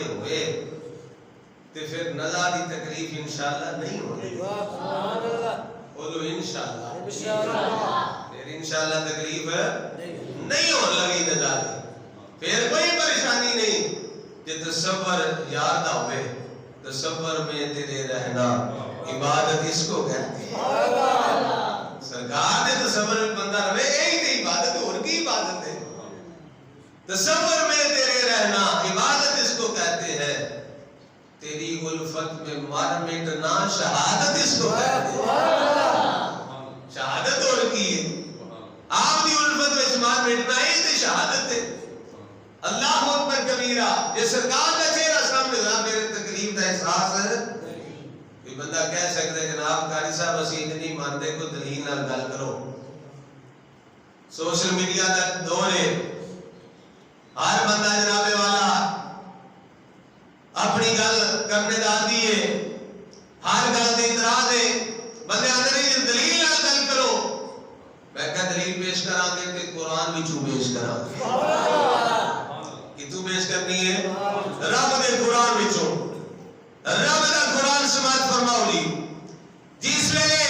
پریشانی ہوئے تو پھر نزا دی تکلیف انشاءاللہ نہیں ہوگی. بولو انشاءاللہ. پھر انشاءاللہ تکلیف نہیں ہو لگی نزا دی. پھر کوئی پریشانی نہیں. کہ تصور یاد ہوئے. تصور میں تیرے رہنا عبادت اس کو کہتے ہیں. سرکار نے تصور میں بندہ رہے یہی تو عبادت اور کی عبادت ہے. تصور میں تیرے رہنا عبادت اس کو کہتے ہیں. تیری الفت میں مر مٹنا شہادت اس کو کہتے ہیں. شہادت اور کی ہے. آپ کی الفت میں مر مٹنا ہی تو شہادت ہے. اللہ اکبر کبیرہ. یہ سرکار کا چہرہ سامنے ہوا. میرے تکلیف کا احساس ہے. کوئی بندہ کہہ سکتا ہے جناب قاری صاحب اسی نہیں مانتے کو دلیل نال گل کرو. سوشل میڈیا کا دور ہے. ہر بندہ جناب والا اپنی گل کرنے دا دی ہے. ہر گل دے اعتراض ہے. بندے آندے نہیں دلیل نال گل کرو. میں کہا دلیل پیش کراں گے تے قرآن وچوں پیش کراں گے. کتوں پیش کرنی ہے؟ رب دے قرآن وچوں. رب دا قرآن سماعت فرماؤ جی. جس ویلے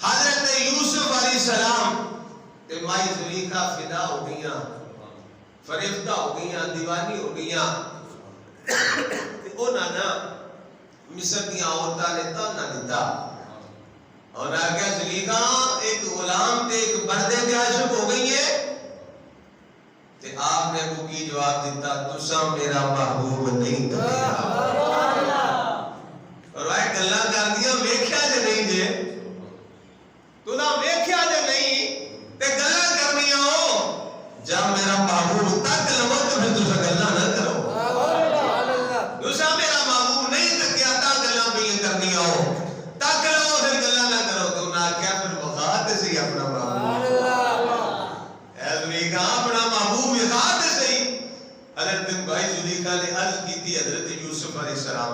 حضرت یوسف علیہ السلام تے مائی زلیخا فدا ہو گئیاں, فریفتہ ہو گئیاں, دیوانی ہو گئیاں. انہاں نا مصر دی عورتاں نے تانا دیتا اور آگیا زلیخا ایک غلام تے ایک بردے پہ عاشق ہو گئی ہے. تے آپ نے کو کی جواب دیتا تساں میرا محبوب نہیں تکیا. اور وہ گلاں کر دیا ویکھیا جے نہیں جے. تساں ویکھیا جے نہیں تے گلاں کرنیاں ہو. جب میرا محبوب تک لو تو پھر تساں گلاں نہ کرو. تساں میرا محبوب نہیں تکیا تا گلاں بھی کرنیاں ہو. تک لو پھر گلاں نہ کرو. تو نہ کیا پھر وقا تے سی اپنا محبوب. اپنا محبوب وقا تے سی. حضرت بھائی زلیخا نے عرض کی تھی حضرت یوسف علیہ السلام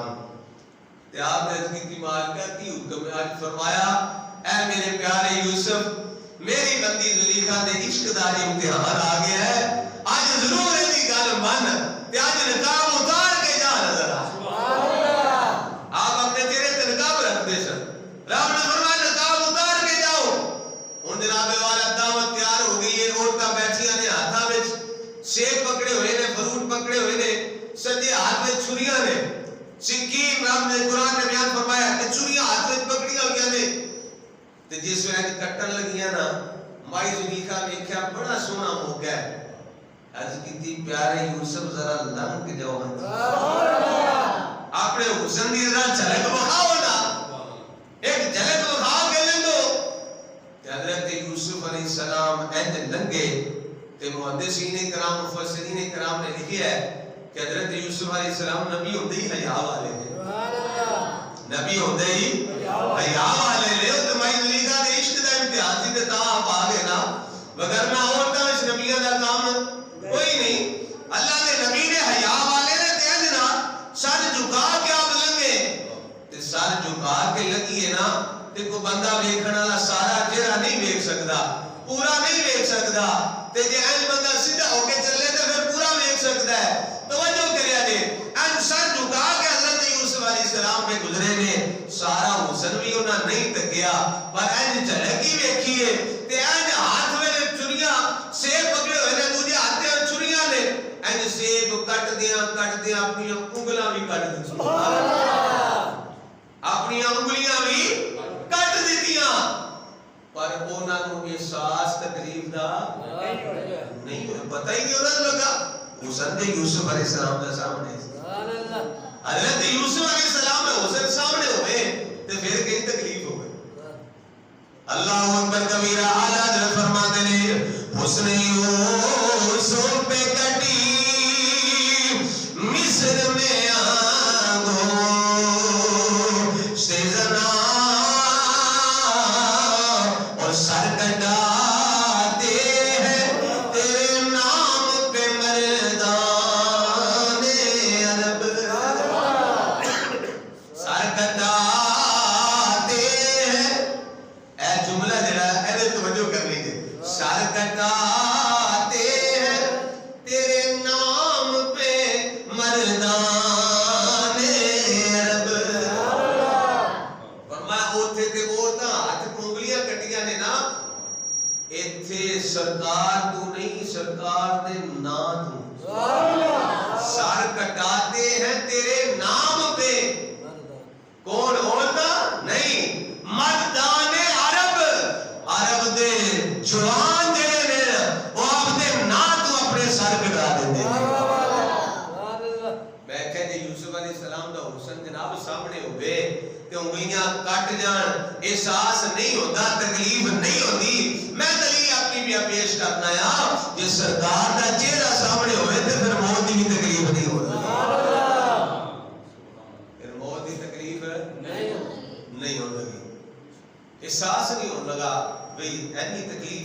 تے آپ نے عرض کی تھی مالکہ کی حکم ہے. آج فرمایا اے میرے پیارے یوسف میری بندی زلیخا دے عشق دا امتحان آ گیا ہے. آج ضرور ہے دی گل من تے آج نقاب اتار کے جا نظر آ. آپ اپنے چہرے تے نقاب رکھتے سن. رب نے فرمایا نقاب اتار کے جاؤ. ہن جناب والا دعوت تیار ہو گئی ہے. عورتاں بیٹھیاں نے ہاتھاں وچ سیب پکڑے ہوئے نے, فروٹ پکڑے ہوئے نے, سجے ہاتھ میں چھریاں نے. سکین رب نے قرآن نے بیان فرمایا کہ چھریاں ہاتھ میں پکڑیاں ہوئی نے. تے جس ویلے کٹن لگیاں نا مائی زلیخا ویکھیا بڑا سونا موقع ہے. عرض کیتی پیارے یوسف ذرا لنگ جاؤ. اپنے حسن دی ذرا جھلک بخاؤ نا. ایک جھلک بخا کے لے دو. حضرت یوسف علیہ السلام اینج لنگے تے محدثین کرام مفسرین کرام نے لکھیا ہے کہ حضرت یوسف علیہ السلام نبی ہوندے ہی حیا والے تھے. نبی ہوندے ہی حیا والے نے. تے مائی زلیخا دے عشق دا امتحان سی تے تاں آپ آ گئے نا. وگرنہ عورتاں وچ نبیاں دا کام کوئی نہیں. اللہ دے نبی نے حیا والے نے تے انج نا سر جھکا کے آپ لنگے تے سر جھکا کے لگیے نا تے کو بندہ ویکھن والا سارا چہرہ نہیں ویکھ سکدا, پورا نہیں ویکھ سکدا. تے جے انج بندہ سیدھا ہو کے چلے تے پھر پورا ویکھ سکدا ہے. توجہ کریا جے. انج سر جھکا کے حضرت یوسف علیہ السلام پہ گزرے نے. سارا حسن بھی انہاں نہیں تکیا پر انج جھلک ہی ویکھیے تے انج ہاتھ میں چھریاں سیب پکڑے ہوئے نے, دوجے ہاتھ میں چھریاں نے. انج سیب کٹ دیاں اپنی انگلیاں بھی کٹ دتیاں. سبحان اللہ. اپنی انگلیاں بھی کٹ دتیاں پر انہاں نوں احساس تکلیف دا نہیں ہویا. پتہ ہی کیوں نہ لگا. حسن دے یوسف علیہ السلام دے سامنے. سبحان اللہ. حضرت یوسف علیہ السلام نے حسن سامنے ہوئے تے پھر کئی تکلیف ہو گئی. اللہ اکبر کبیرہ. اعلیٰ حضرت فرماتے ہیں حسن یوسف پہ کٹی مصر میں آنگوں سے زنا اور سر کٹاتے ہیں تیرے نام پہ مردان عرب. سر کٹاتے ہیں. اے جملہ جڑا ہے توجہ کر لیجئے. سر کٹاتے ہیں تیرے نام سرکار تو نہیں، سرکار دے نام تو، سر کٹاتے ہیں تیرے نام پہ، کون ہوتا نہیں، مردان عرب، عرب دے جوان جڑے نے وہ اپنے نام تو اپنے سر کٹا دیتے ہیں۔ میں کہ جی یوسف علیہ السلام دا حسن جناب سامنے ہوئے کہ انگلیاں کٹ جان، احساس نہیں ہوتا، تکلیف نہیں ہوتی۔ میں دلیل اپنی بھی پیش کرنا ہے کہ سرکار دا چہرہ سامنے ہوئے تو پھر موت کی بھی تکلیف نہیں ہوتی، پھر موت کی تکلیف نہیں ہو لگی، احساس نہیں ہو لگا بھئی اینی تکلیف